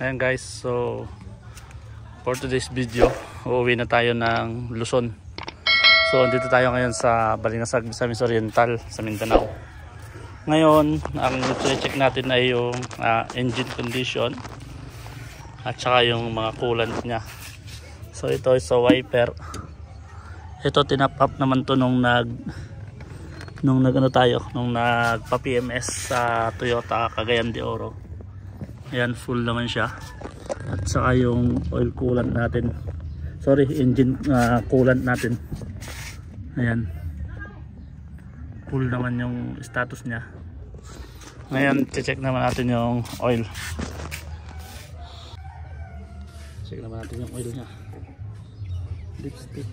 Ayan guys, so for today's video, uuwi na tayo ng Luzon. So andito tayo ngayon sa Balingasag, Misamis Oriental sa Mindanao. Ngayon, ang check natin ay yung engine condition at saka yung mga coolant nya. So ito is sa wiper. Ito tinap up naman to nung nagpa PMS sa Toyota Cagayan de Oro. Ayan, full naman siya. At saka yung oil coolant natin, sorry, engine coolant natin, ayan, full naman yung status nya. Ngayon check naman natin yung oil. Check naman natin yung oil nya. Dipstick,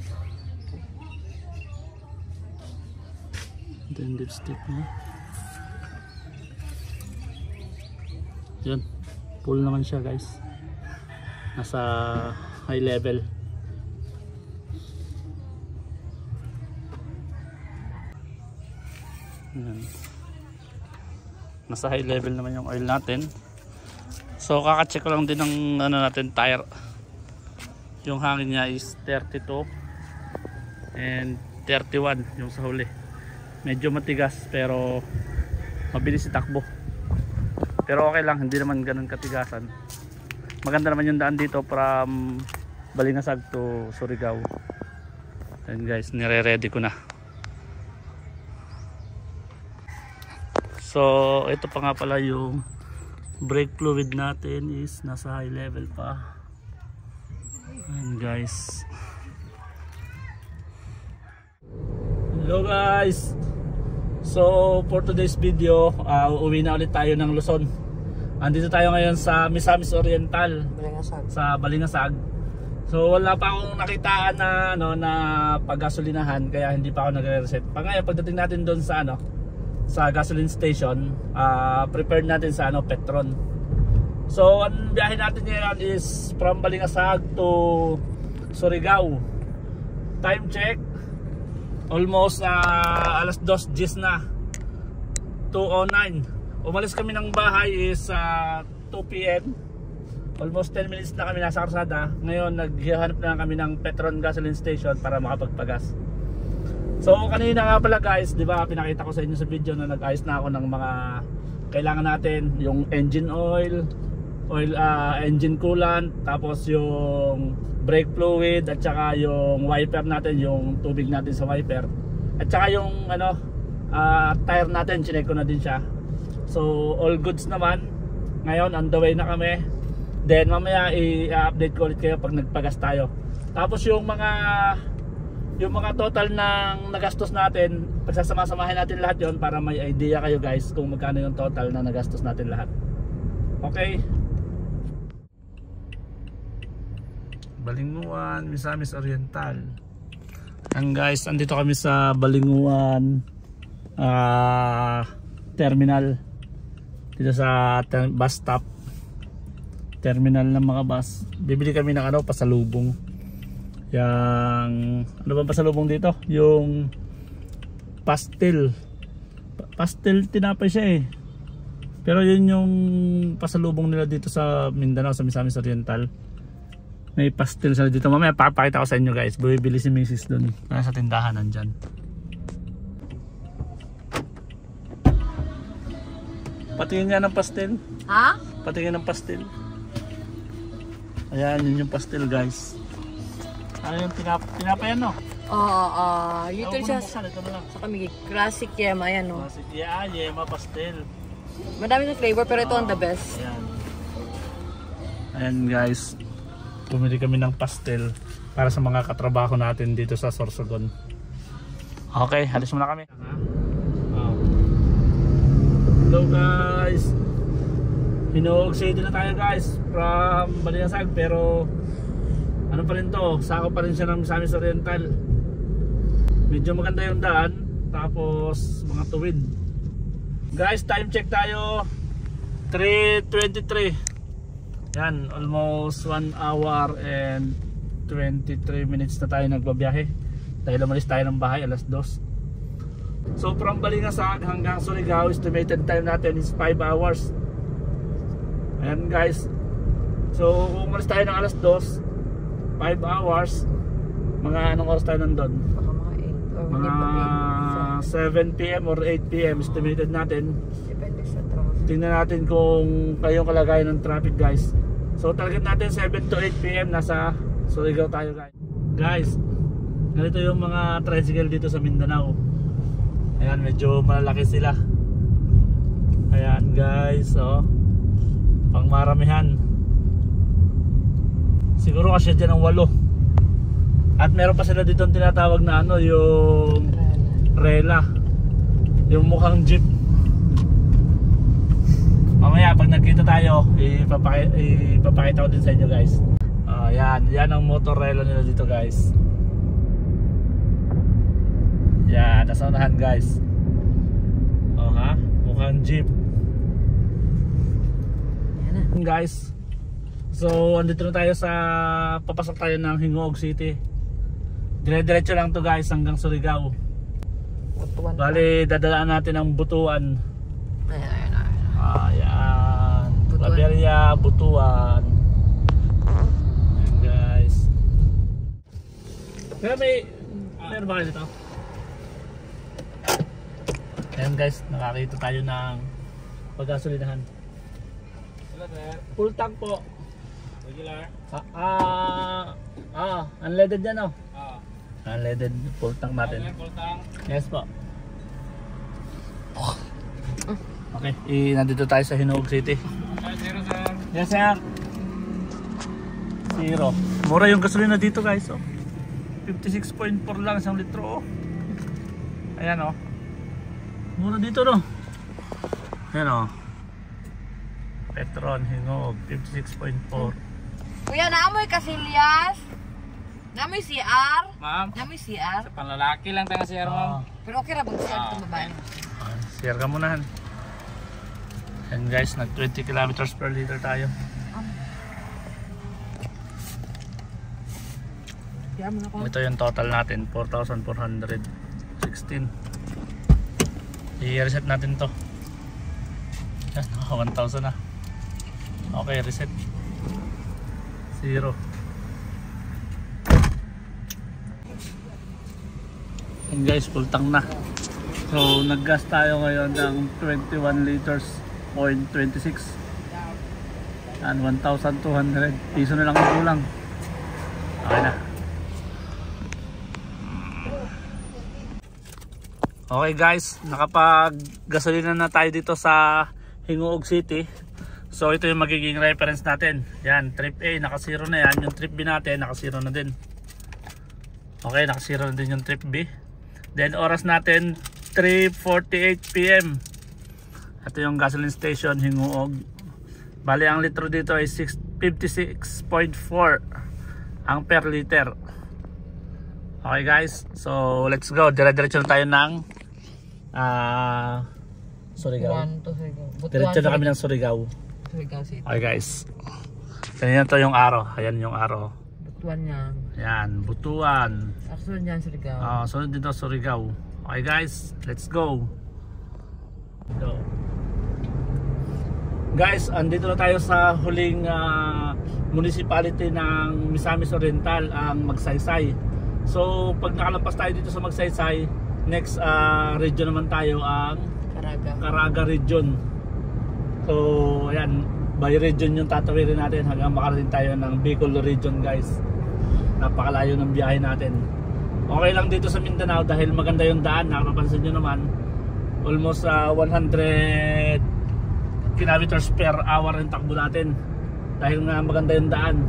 then dipstick nya. Yan, full naman siya guys, nasa high level. Yan, nasa high level naman yung oil natin. So kaka-check ko lang din ng natin tire. Yung hangin niya is 32 and 31 yung sa huli. Medyo matigas pero mabilis itakbo. Pero okay lang, hindi naman ganun katigasan. Maganda naman yung daan dito from Balingasag to Surigao. And guys, nire-ready ko na. So ito pa nga pala yung brake fluid natin is nasa high level pa. And guys, hello guys. So for today's video, uuwi na ulit tayo ng Luzon. Andito tayo ngayon sa Misamis Oriental, sa Balingasag. So wala pa akong nakitaan na paggasolinahan, kaya hindi pa ako nagre-reset. Ngayon pagdating natin doon sa sa gasoline station, prepared natin sa Petron. So ang biyahe natin ngayon is from Balingasag to Surigao. Time check, almost alas 2 GS na, 2:09. Umalis kami ng bahay is 2 PM. Almost 10 minutes na kami nasa karsada. Ngayon naghahanap na kami ng Petron gasoline station para makapagpagas. So kanina nga pala guys, di ba pinakita ko sa inyo sa video na nag-ayos na ako ng mga kailangan natin, yung engine oil, engine coolant, tapos yung brake fluid, at saka yung wiper natin, yung tubig natin sa wiper, at saka yung tire natin, chinek ko na din siya. So all goods naman. Ngayon on the way na kami. Then mamaya i-update ko ulit kayo pag nagpagas tayo. Tapos yung mga total ng nagastos natin, pagsasama-samahin natin lahat yon para may idea kayo guys kung magkano yung total na nagastos natin lahat. Okay, Balinguan, Misamis Oriental. And guys, andito kami sa Balinguan terminal, dito sa bus stop, terminal ng mga bus. Bibili kami ng pasalubong. Yang bang pasalubong dito? Yung pastel tinapay siya pero yun yung pasalubong nila dito sa Mindanao, sa Misamis Oriental. May pastel sila dito. Mamaya papakita ko sa inyo guys. Bibili si Mrs. doon, nasa tindahan nandyan. Patingin nga ng pastel. Ha? Patingin ng pastel. Ayan, yun yung pastel guys. Ano yung tinapay no? Yun siya sa kami classic yema, ayan no. Classic yema pastel. Madami ng flavor pero ito ang the best. Ayan guys, bumili kami ng pastel para sa mga katrabaho natin dito sa Sorsogon. Okay, halis muna kami. Hello guys, Hinog City na tayo guys from Balingasag, pero ano pa rin to, sako pa rin siya ng Misamis Oriental. Medyo maganda yung daan, tapos mga tuwid guys. Time check tayo, 3:23. yan, almost 1 hour and 23 minutes na tayo nagbabiyahe dahil umalis tayo ng bahay alas 2. So from Balingasag hanggang Surigao, estimated time natin is 5 hours. Ayan guys, So kung umalis tayo ng alas 2, 5 hours, mga anong oras tayo nandun? Baka mga 8 or Mga 7 PM or 8 PM estimated natin. depende sa traffic. Tingnan natin kung kayong kalagayan ng traffic guys. So target natin 7 to 8 PM nasa Surigao tayo guys. Guys, ganito yung mga tricycle dito sa Mindanao. Ayan, medyo malalaki sila. Ayan guys, oh. Pangmaramihan. Siguro kasi dyan ang 8. At meron pa sila dito ang tinatawag na ano, yung Rela. Yung mukhang jeep. Mamaya pag nagkita tayo, ipapakita ko din sa inyo guys. Yan ang motorela nila dito guys. Yan, nasa unahan guys. Mukhang jeep. Yan guys. So andito na tayo sa, papasok tayo ng Hingoog City. Dire-diretso lang to guys hanggang Surigao. Bali dadalaan natin ang Butuan. Ayan, Claveria, Butuan. Ayan guys. Pero meron ba kayo dito? Ayan guys, nakakita tayo ng paggasolinahan. Full tank po. Regular? Unleaded yan oh. Unleaded full tank natin. Full tank? Yes po. Okay, nandito tayo sa Hingoog City. 0 sir. Yes sir. 0. Mura yung gasolina dito guys oh. 56.4 lang isang litro oh. Ayan oh. Mura dito no. Ayan oh. Petron Hingoog 56.4. Kuya, naamoy kasilyas? Naamoy CR? Ma'am? Naamoy CR? Sa panlalaki lang tayo CR ma'am. Pero okay ra bang CR itong babae? Share ka muna. And guys, nag 20 kilometers per liter tayo. Ito yung total natin, 4,416. I-reset natin to. Yan, 1,000 na. Okay, reset. 0. And guys, full tank na. So naggas tayo ngayon ng 21 liters 0.26 and 1,200 piso na lang ang kulang. Okay na. Okay guys, nakapag gasolina na tayo dito sa Hingoog City. So ito yung magiging reference natin. Yan, trip A naka 0 na yan. Yung trip B natin naka 0 na din. Okay, naka 0 na din yung trip B. Then oras natin 3:48 PM. Ito yung gasoline station Hingoog. Bali ang litro dito ay 56.4 ang per liter. Okay guys, so let's go. Dire-diretso na tayo ng Surigao. Diretso na kami ng Surigao. Surigao City. Okay guys, ganyan to yung araw. Ayan yung araw. Butuan yan. Ayan, Butuan. Sunod yan Surigao. Sunod dito Surigao. Okay guys, let's go. Guys, andito na tayo sa huling municipality ng Misamis Oriental, ang Magsaysay. So pag nakalampas tayo dito sa Magsaysay, next region naman tayo ang Caraga region. So ayan, by region yung tatawirin natin hanggang makarating tayo ng Bicol region guys. Napakalayo ng biyahe natin. Okay lang dito sa Mindanao dahil maganda yung daan. Nakapansin nyo naman, almost 100 kilometers per hour yung takbo natin dahil nga maganda yung daan.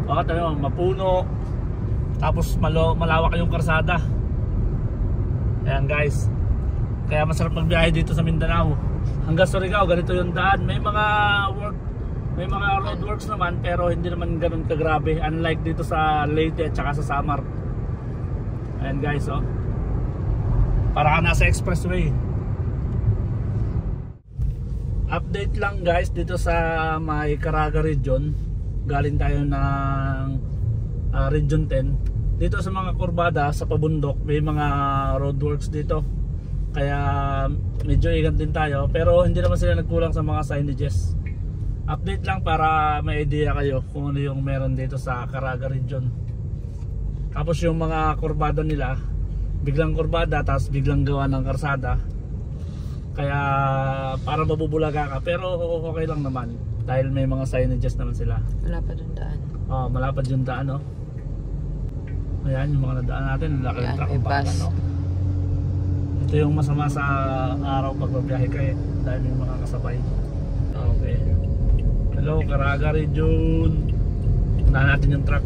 O tayo, mapuno, tapos malawak yung karsada. Ayan guys, kaya masarap magbiyahe dito sa Mindanao. Hanggang Surigao ganito yung daan. May mga road works naman pero hindi naman ganun kagrabe, unlike dito sa Leyte at saka sa Samar. Ayan guys oh, para ka nasa expressway. Update lang guys dito sa may Caraga region. Galing tayo ng region 10. Dito sa mga kurbada sa pabundok may mga roadworks dito, kaya medyo ingat din tayo. Pero hindi naman sila nagkulang sa mga signages. Update lang para may idea kayo kung ano yung meron dito sa Caraga region. Tapos yung mga kurbada nila, biglang kurbada tapos biglang gawa ng karsada. Kaya para mabubulaga ka, pero okay lang naman dahil may mga signages naman sila. Malapad yung daan. Oh, malapad yung daan, no. Ayan yung mga nadaan natin, laki ng truck may bus. no. Ito yung masama sa araw pag babiyahe kayo dahil may mga kasabay. Okay. Hello, Caraga region. Unahan natin yung truck.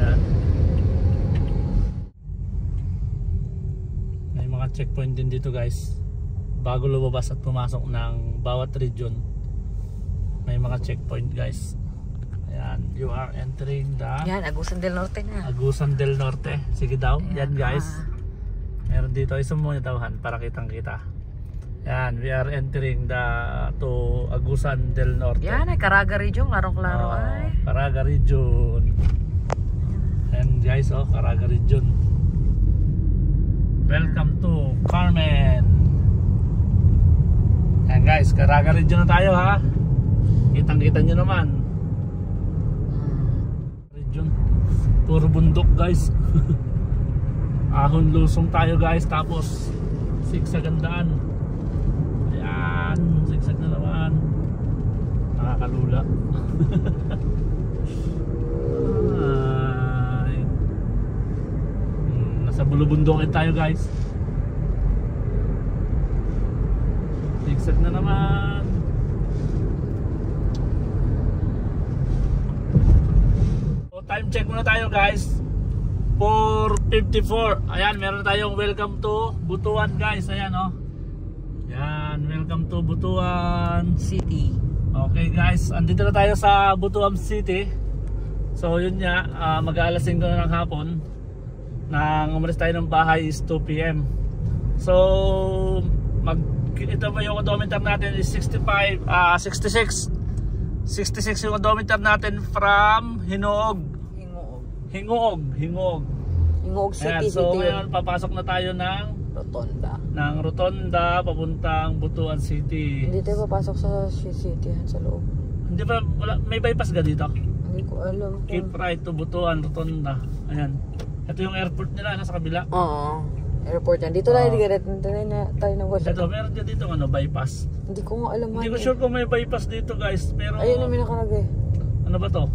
Ayan. May mga checkpoint din dito guys. Bago lumabas at pumasok ng bawat region, may mga checkpoint guys. Ayan, you are entering the Yan, Agusan del Norte na. Agusan del Norte. Sige daw, Ayan, yan guys. Meron dito, isang muna tawhan para kitang kita. Yan, we are entering to Agusan del Norte. Yan, ay Caraga region, larong-laro ay. Caraga region. Ayan guys, Caraga region. Welcome to Carmen. Ayan guys, Caraga region na tayo ha. Kitang-kita nyo naman. Region. Puro bundok guys. Ahon lusong tayo guys, tapos sigsagandaan. Ayan, sigsag na naman. Nakakalula. Ay. Nasa bulubundokin tayo guys. Sigsag na naman. So, time check muna tayo guys. 4:54. Ayan, meron tayong welcome to Butuan guys. Ayan Ayan, welcome to Butuan City. Okay guys, andito na tayo sa Butuan City. So yun nga, mag-aalas 5 na ng hapon. Nang umalis tayo ng bahay is 2 PM. So ito ba yung odometer natin is 66 yung odometer natin from Hinuog City. So ngayon papasok na tayo ng Rotonda papuntang Butuan City. Hindi tayo papasok sa city sa loob. Hindi ba may bypass ka dito? Hindi ko alam. Keep right to Butuan, Rotonda. Ayan. Ito yung airport nila nasa kabila. Oo. Airport yan. Dito tayo tayo na wala. Ito meron dito bypass. Hindi ko nga alam. Hindi ko sure kung may bypass dito guys, pero ayun naman nakalagay. Ano ba to?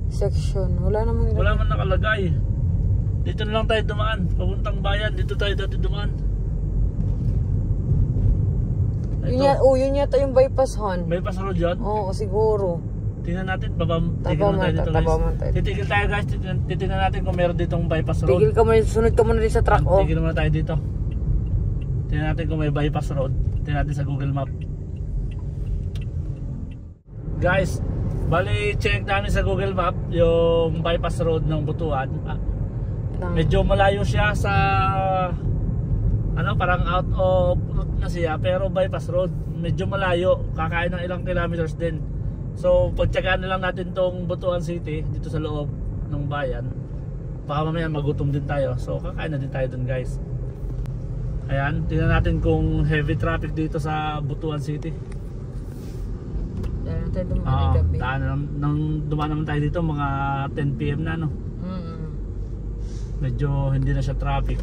Section. Wala naman nilagay. Wala man nakalagay. Dito na lang tayo dumaan. Papuntang bayan. Dito tayo dati dumaan. Yun yata yung bypass hon. Bypass road yun? Oo, siguro. Tingnan natin. Tigil na tayo dito guys. Titigil tayo guys. Titignan natin kung meron ditong bypass road. Tigil ka muna. Sunod ka muna din sa truck. Tigil muna tayo dito. Tingnan natin kung may bypass road. Tingnan natin sa Google Map. Guys, bali check namin sa Google Map yung bypass road ng Butuan. Medyo malayo siya sa parang out of route na siya, pero bypass road. Medyo malayo, kakain ng ilang kilometers din. So pagtsagaan na lang natin tong Butuan City dito sa loob ng bayan. Baka mamaya magutom din tayo. So kakain na din tayo dun guys. Ayan, tingnan natin kung heavy traffic dito sa Butuan City. Dumaan naman tayo dito mga 10 PM na Medyo hindi na siya traffic.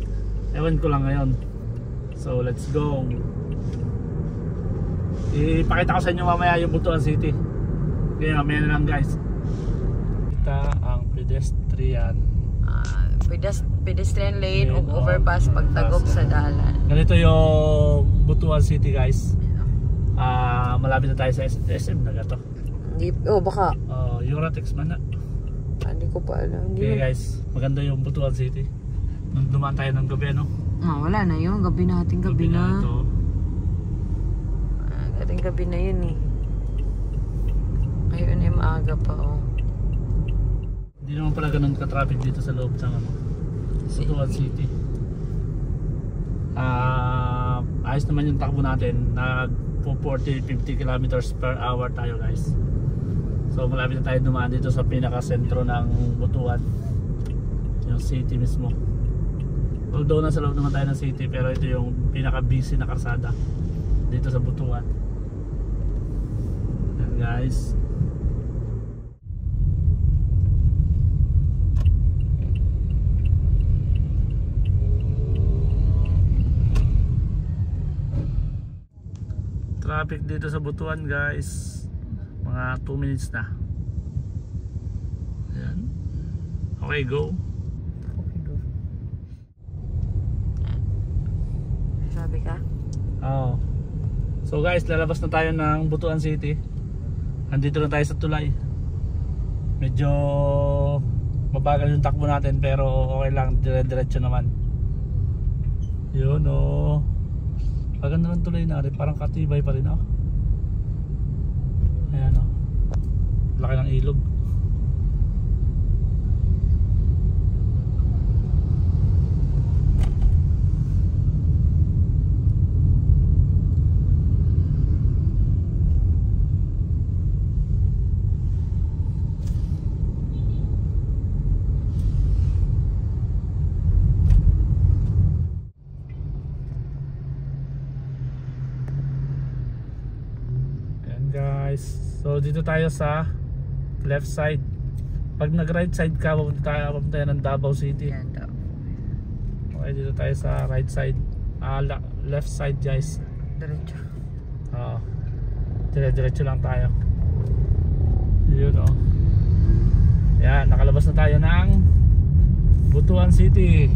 Ewan ko lang ngayon. So let's go. Ipakita ko sa inyo mamaya yung Butuan City. Okay, mamaya na lang guys. Kita ang pedestrian lane o overpass pagtagok sa dalan. Ganito yung Butuan City guys. Malapit na tayo sa SM na gato. Baka Euratex man na. Hindi ko pa alam. Okay guys, maganda yung Butuan City. Nung dumaan tayo ng gabi wala na yun. Gabi na. Gabi na. Ating gabi na yun Ngayon ay maaga pa Hindi naman pala ganun ka-traffic dito sa loob ng Butuan City. Ayos naman yung takbo natin. Nag 40-50 kilometers per hour tayo guys. So malapit na tayo dumaan dito sa pinaka-sentro ng Butuan, yung city mismo. Although nasa loob naman tayo ng city, pero ito yung pinaka-busy na karsada dito sa Butuan. guys. Traffic dito sa Butuan guys, mga 2 minutes na. Ayan. Okay, go. Sabi ka? Oo. So guys, lalabas na tayo ng Butuan City. Andito na tayo sa tulay. Medyo mabagal yung takbo natin pero okay lang, dire-diretso naman. Yun o. Maganda ng tulay na rin, parang katibay pa rin oh. Ayan o. Laki ng ilog. Guys, so dito tayo sa left side. Pag nag right side ka, papunta tayo ng Davao City. Yan daw. Okay, dito tayo sa right side. Left side guys. Diretso. Dire-diretso lang tayo. Yun o. Yan, nakalabas na tayo ng Butuan City.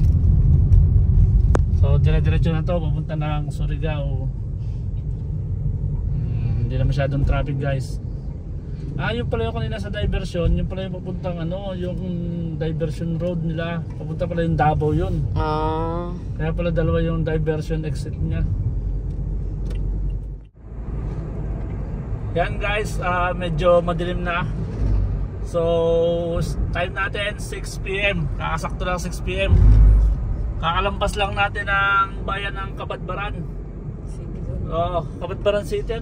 So dire-diretso na to, papunta ng Surigao. Hindi na masyadong traffic guys. Yung pala yung kanina sa diversion, yung pala yung papuntang yung diversion road nila, papunta pala yung Davao yun. Kaya pala dalawa yung diversion exit niya. Yan guys, medyo madilim na. So time natin 6 PM, kakasakto lang 6 PM. Kakalampas lang natin ang bayan ng Kabadbaran. Kabadbaran City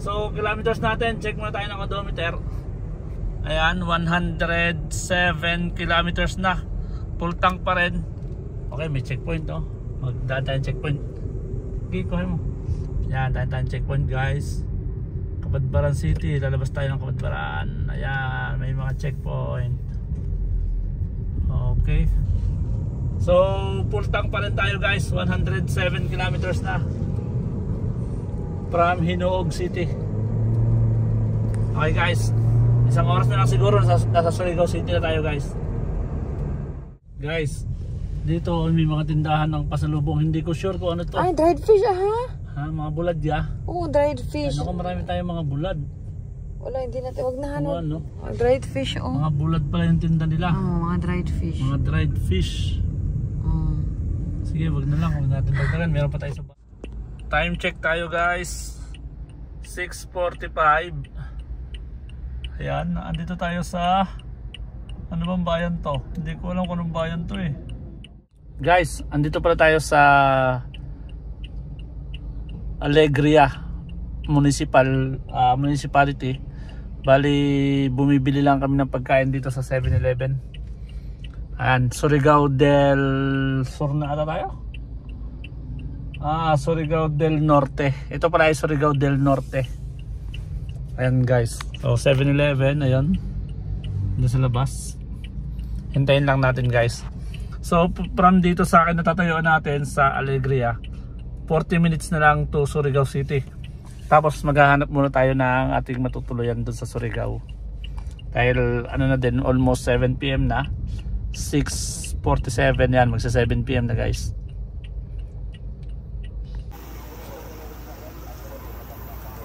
So kilometers natin, check muna tayo ng odometer. Ayan, 107 kilometers na. Full tank pa rin. Okay, may checkpoint magdaan tayong checkpoint. Okay, kuhin mo. Ayan, daan tayong checkpoint guys. Kabadbaran City, lalabas tayo ng Kabadbaran. Ayan, may mga checkpoint. Okay. So full tank pa rin tayo guys, 107 kilometers na from Hinuog City. Okay guys, isang oras na lang siguro nasa Surigao City na tayo guys. Guys, dito may mga tindahan ng pasalubong. Hindi ko sure kung ano to. Ay, dried fish Mga bulad ya. Oo, dried fish. Kung marami tayong mga bulad. Wala, hindi natin, wag na Ano? Dried fish, Mga bulad pala yung tinda nila. mga dried fish. Mga dried fish. Sige, wag na lang, wag natin pagdagan. Meron pa tayo sa time check tayo guys, 6:45. Ayan, andito tayo sa ano bang bayan to? Hindi ko alam kung anong bayan to eh. Guys, andito pala tayo sa Alegria Municipality. Bali, bumibili lang kami ng pagkain dito sa 7-Eleven. Ayan, Surigao del Sur na ata tayo? Surigao del Norte. Ito pala ay Surigao del Norte. Ayan guys. So 7-Eleven, ayan. Doon sa labas. Hintayin lang natin guys. So from dito sa akin natatayuan natin sa Alegria, 40 minutes na lang to Surigao City. Tapos maghahanap muna tayo ng ating matutuluyan doon sa Surigao. Dahil ano na din, almost 7 PM na. 6:47 yan, magsa 7 PM na guys.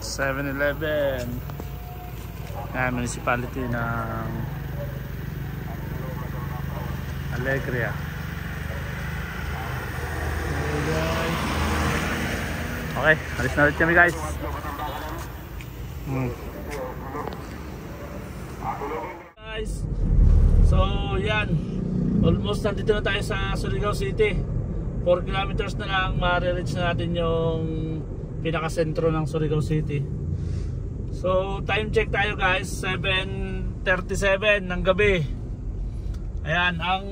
(7-Eleven) municipality ng Alegria. Okay, alis na ulit kami guys. Guys, so yan, almost nandito na tayo sa Surigao City. 4 kilometers na lang ma-reach na natin yung pinakasentro ng Surigao City. So time check tayo guys, 7:37 ng gabi. Ayan, ang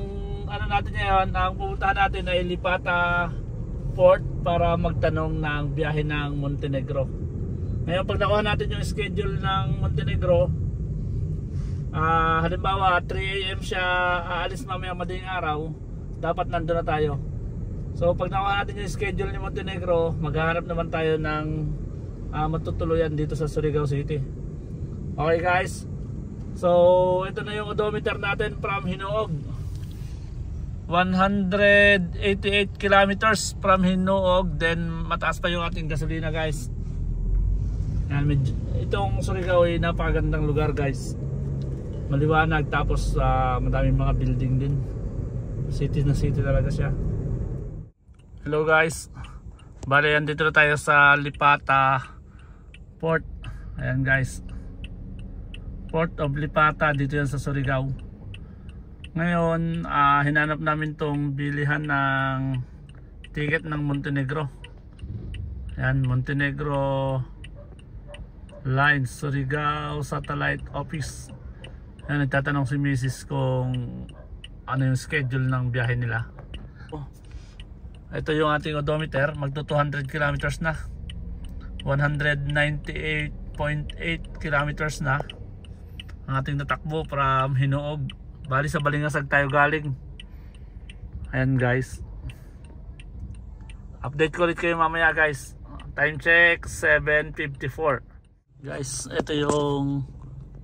ano natin ngayon, ang pupuntahan natin ay Lipata Port para magtanong ng biyahe ng Montenegro. Ngayon pag nakuha natin yung schedule ng Montenegro, halimbawa 3 AM siya aalis mamaya madaling araw, dapat nandun na tayo. So pag nakuha natin yung schedule ni Montenegro, maghahanap naman tayo ng matutuluyan dito sa Surigao City. Okay guys, so ito na yung odometer natin from Hinuog. 188 kilometers from Hinuog, then mataas pa yung ating gasolina guys. Yan, itong Surigao ay napakagandang lugar guys, maliwanag, tapos madaming mga building din, city na city talaga siya. Hello guys, bale yan, dito na tayo sa Lipata Port. Ayan guys, Port of Lipata, dito yan sa Surigao. Ngayon hinanap namin tong bilihan ng ticket ng Montenegro. Ayan, Montenegro Line Surigao Satellite Office. Ayan, nagtatanong si Mrs. kung ano yung schedule ng biyahe nila. Ito yung ating odometer, magto 200 kilometers na, 198.8 kilometers na ang ating natakbo from Hinuog. Bali sa Balingasag tayo galing. Ayan guys, update ko ulit kayo mamaya guys. Time check 7:54. Guys, ito yung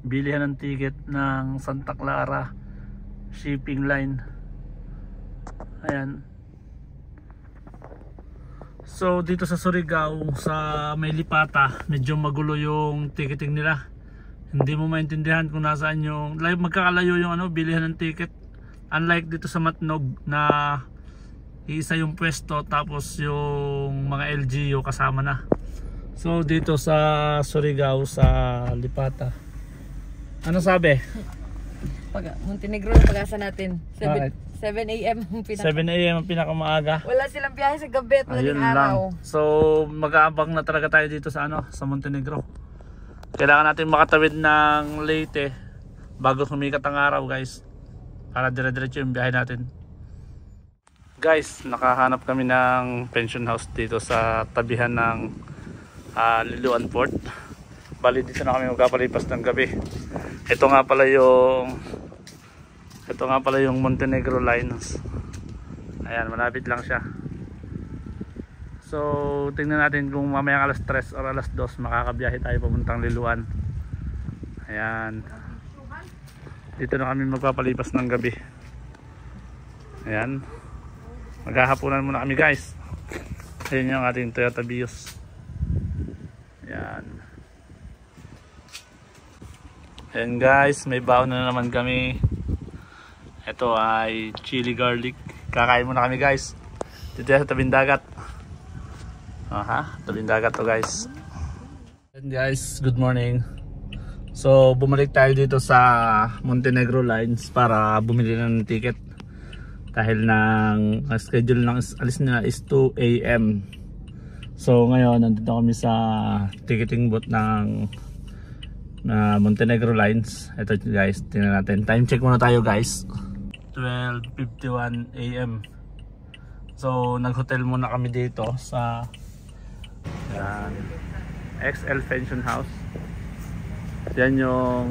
bilihan ng ticket ng Santa Clara Shipping Line. Ayan. So dito sa Surigao, sa may Lipata, medyo magulo yung ticketing nila. Hindi mo maintindihan kung nasaan yung magkakalayo yung bilihan ng ticket. Unlike dito sa Matnog na isa yung pwesto, tapos yung mga LGU kasama na. So dito sa Surigao, sa Lipata, ano sabi? Montenegro na pag-asa natin. 7 AM ang 7 AM ang pinakamaaga. Wala silang biyahe sa gabi at madaling Ayun araw. lang. So mag-aabang na talaga tayo dito sa sa Montenegro. Kailangan natin makatawid ng Leyte bago sumikat ang araw guys, para dire-diretso yung biyahe natin. Guys, nakahanap kami ng pension house dito sa tabihan ng Liloan Port. Bali dito na kami magpapalipas ng gabi. Ito nga pala yung Montenegro Lines. Ayan, malapit lang siya. So tingnan natin kung mamaya alas 3 or alas 2 makakabiyahe tayo papuntang Liloan. Ayan, dito na kami magpapalipas ng gabi. Ayan, maghahapunan muna kami guys. Ayan yung ating Toyota Vios. Ayan. Ayan guys, may baon na naman kami. Ito ay chili garlic. Kakain muna kami guys dito sa tabing dagat. Tabing dagat to guys. Ayan guys, good morning. So bumalik tayo dito sa Montenegro Lines para bumili ng ticket. Dahil ng schedule ng alis nila is 2 AM. So ngayon nandito kami sa ticketing booth ng Montenegro Lines. Ito guys, tingnan natin. Time check muna tayo guys. 12:51 AM. So nag-hotel muna kami dito sa XL Pension House. Yan yung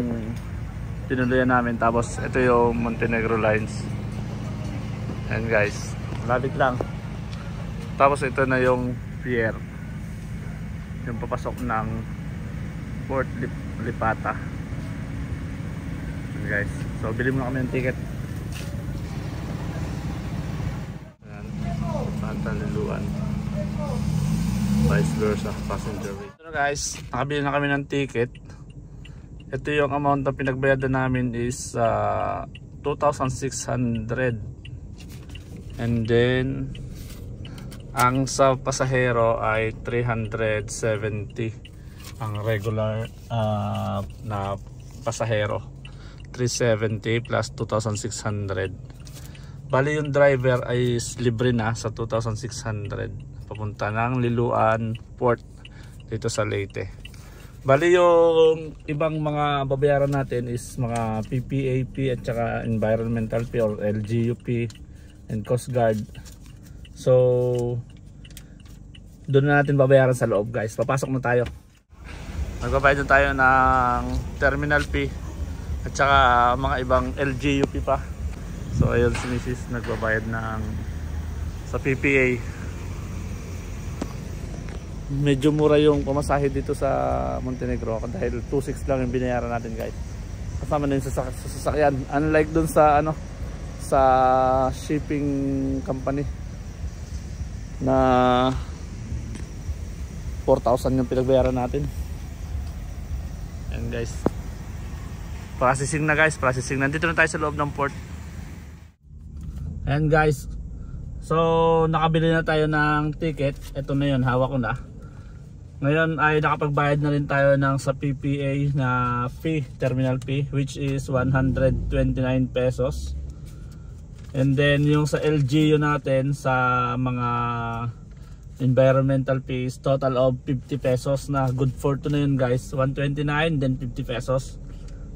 tinuluyan namin. Tapos ito yung Montenegro Lines. Ayan guys, malapit lang. Tapos ito na yung pier, yung papasok ng Port Lipata. Ayan guys, so bili muna kami ng ticket. Ayan, Santa Liloan, vice versa, passenger way. So guys, nakabili na kami ng ticket. Ito yung amount na pinagbayadan namin is 2,600. And then ang sa pasahero ay 370 ang regular na pasahero, 370 plus 2,600. Bali yung driver ay libre na sa 2,600 papunta ng Liloan Port dito sa Leyte. Bali yung ibang mga babayaran natin is mga PPAP at saka environmental fee or LGUP and Coast Guard. So doon na natin babayaran sa loob guys. Papasok na tayo. Magbabayad tayo ng terminal fee at saka mga ibang LGUP pa. So ayun si Mrs. nagbabayad ng sa PPA. Medyo mura yung pamasahe dito sa Montenegro dahil 2.6 lang yung binayaran natin guys. Kasama na yun sa sasakyan. Unlike dun sa ano, sa shipping company na 4,000 yung pinagbayaran natin. Ayan guys, processing na guys, processing. Nandito na tayo sa loob ng port. Ayan guys, so nakabili na tayo ng ticket. Ito na yun, hawak ko na. Ngayon ay nakapagbayad na rin tayo ng sa PPA na fee, terminal fee, which is 129 pesos. And then yung sa LGU natin sa mga environmental fees, total of 50 pesos na good for to na yun guys. 129 then 50 pesos.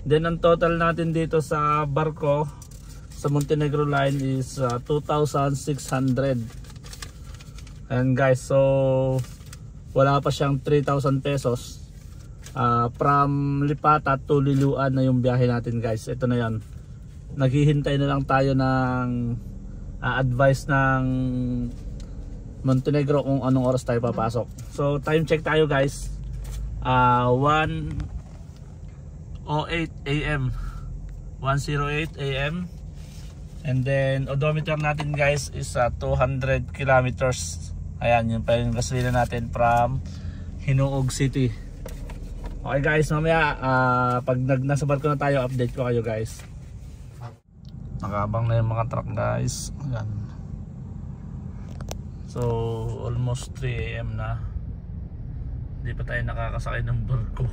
Then ang total natin dito sa barko sa Montenegro line is 2,600. And guys, so wala pa siyang 3,000 pesos from Lipata to Liloan na yung biyahe natin guys. Ito na yan, naghihintay na lang tayo ng advice ng Montenegro kung anong oras tayo papasok. So time check tayo guys, 1:08 AM 1:08 AM. And then odometer natin guys is 200 kilometers. Ayan, yun pa yung gasolina natin from Hinuog City. Okay guys, mamaya pag nasa barko na tayo, update ko kayo guys. Nakabang na yung mga truck guys. Ayan. So almost 3 AM na. Hindi pa tayo nakakasakay ng barko.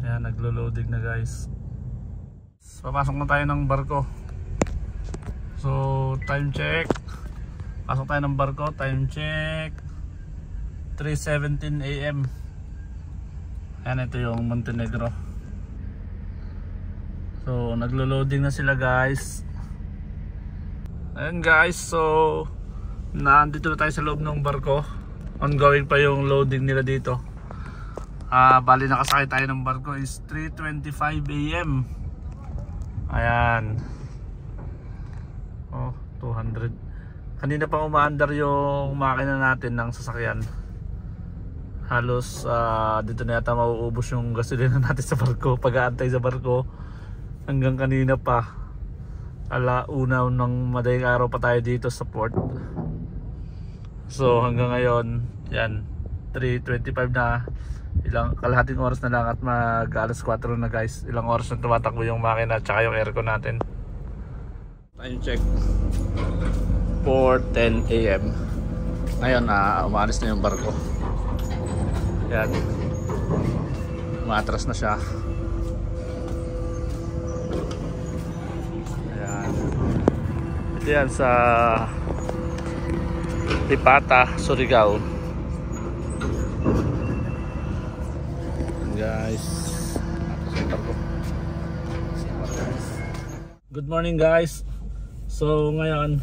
Ayan, naglo-loading na guys. Papasok na tayo ng barko. So time check, pasok tayo ng barko, time check 3:17 AM. Ayan, ito yung Montenegro. So naglo-loading na sila guys. Ayan guys, so nandito na tayo sa loob ng barko. Ongoing pa yung loading nila dito. Bali nakasakay tayo ng barko is 3:25 AM. Ayan. Oh, 200. Kanina pang umaandar yung makina natin ng sasakyan. Halos dito na yata mauubos yung gasolina natin sa barko. Pag-aantay sa barko hanggang kanina pa. Alauna ng madaling araw pa tayo dito sa port. So hanggang ngayon, yan, 3:25 na. Ilang kalahating oras na lang at mag-alas 4 na guys. Ilang oras na tumatakbo yung makina at saka yung aircon natin. Time check 4:10 AM. Ngayon umaalis na yung barko. Yan, umatras na siya. Ayan, ito yan sa Lipata, Surigao guys. Good morning guys. So ngayon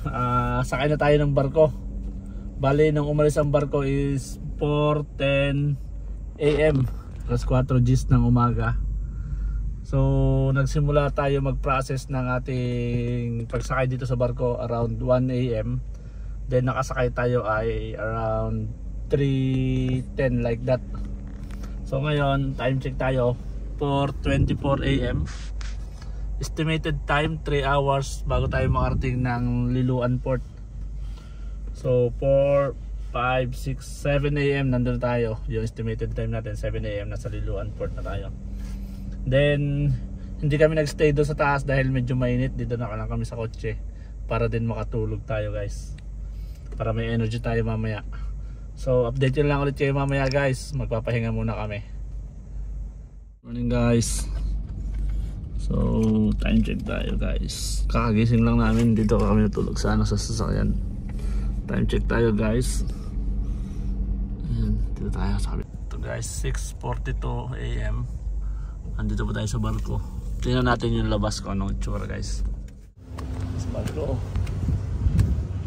sakay na tayo ng barko. Bali nang umalis ang barko is 4:10 AM, alas 4 Gs ng umaga. So nagsimula tayo mag-process ng ating pagsakay dito sa barko around 1 AM. Then nakasakay tayo ay around 3:10 like that. So ngayon time check tayo 4:24 AM. Estimated time 3 hours bago tayo makarating ng Liloan Port. So 4, 5, 6, 7 AM nandun tayo. Yung estimated time natin 7 AM nasa Liloan Port na tayo. Then hindi kami nagstay doon sa taas dahil medyo mainit. Dito na lang kami sa kotse para din makatulog tayo guys, para may energy tayo mamaya. So update yun lang ulit kayo mamaya guys. Magpapahinga muna kami. Morning guys. So time check tayo guys. Kakagising lang namin, dito kami natulog sa sasakyan. Time check tayo guys. Ayan, dito tayo sa kabit. Ito guys, 6:42 AM. Andito pa tayo sa barko. Tingnan natin yung labas ko anong itsura guys. Sa barko.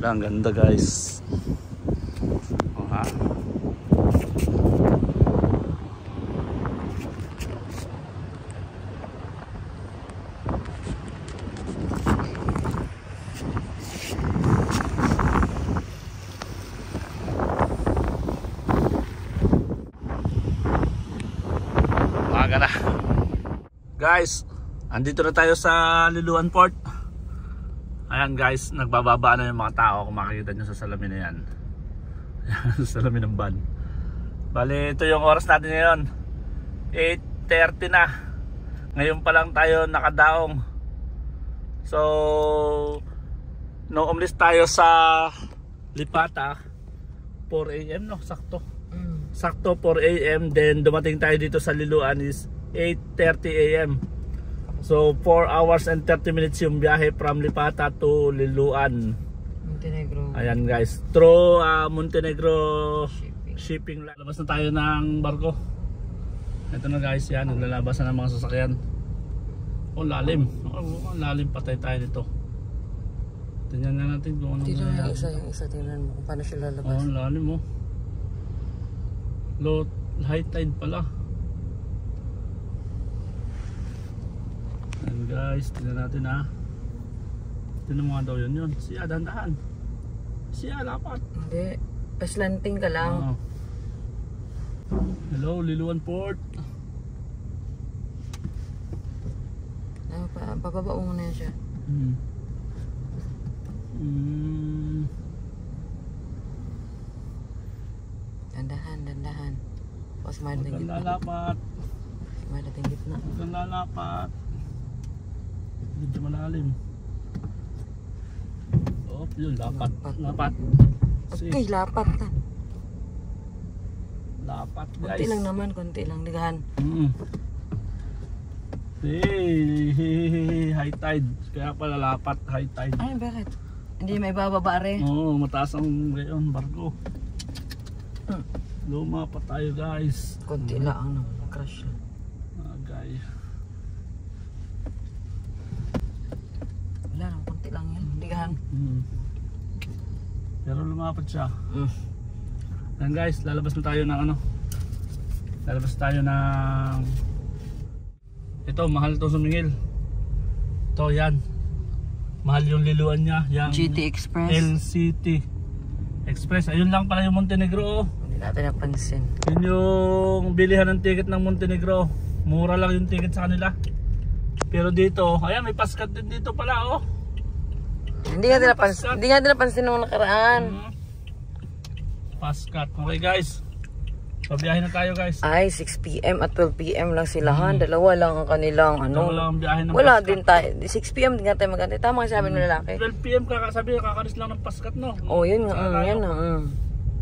Ang ganda guys. Oh, ha. umaga na. Guys, andito na tayo sa Liloan Port. Ayan guys, nagbababa na yung mga tao. Kung makikita nyo sa salamin na yan. Sa salamin ng van. Bali, ito yung oras natin ngayon. 8:30 na. Ngayon pa lang tayo nakadaong. So, no umalis tayo sa Lipata 4 AM no, sakto. Sakto 4 AM, then dumating tayo dito sa Liloan is 8:30 AM. So 4 hours and 30 minutes yung biyahe from Lipata to Liloan, Montenegro. Ayan guys, through Montenegro shipping. Labas na tayo ng barko. Ito na guys, yan, naglalabas na ng mga sasakyan. Oh, lalim. Oh, lalim, patay tayo dito. Tingnan na natin kung ano. Tingnan na yung isa, tingnan mo kung paano siya lalabas. Oh, lalim mo. Low, high tide pala. Ayan guys, tingnan natin ha. Tingnan mo nga daw yun. Siya, dahan-dahan. Siya, lapat. Hindi, paslanting ka lang. Hello, Liloan Port. Pababa mo muna siya. Dandahan. Tapos may dating gitna. Lalapat. May dating gitna. Huwag lalapat. Medyo malalim. Oh, yun, lapat. Lapat. Okay, lapat na. Lapat guys. Konti lang naman, konti lang. Ligahan. Hey, high tide. Kaya pala lapat, high tide. Ay, bakit? Hindi may bababa rin. Oo, mataas ang ngayon, barko. Luma pa tayo guys. Konti lang, crash lang. Agay. Wala lang, konti lang yan. Ligahan. Pero lumapat siya. Yan guys, lalabas na tayo ng ano. Lalabas tayo ng... Ito, mahal to sumingil. Ito, yan. Mahal yung Liloan niya. Yung GT Express. LCT Express. Ayun lang pala yung Montenegro. Hindi natin napansin. Yun yung bilihan ng ticket ng Montenegro. Mura lang yung ticket sa kanila. Pero dito, ayan, may paskat din dito pala oh. Hindi nga din napansin nung nakaraan. Paskat. Okay guys. Pabiyahin na tayo guys. Ay, 6 PM at 12 PM lang silahan. Dalawa lang ang kanilang ano. Dalawa lang ang biyahe ng Wala paskat. din tayo. 6 PM din nga tayo magantay. Tama nga sabi ng lalaki. 12 PM kakasabi, kakalis lang ng paskat no. Oh, yun nga. Yan na.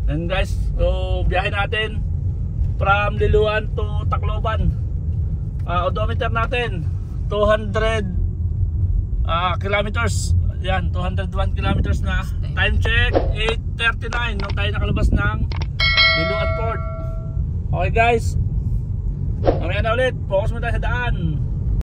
And guys, so biyahe natin from Liloan to Tacloban. Odometer natin 200 kilometers. Yan, 201 kilometers na. Time check 8:39 nung tayo nakalabas ng Liloan Port. Okay guys, mamaya na ulit. Focus mo tayo sa daan.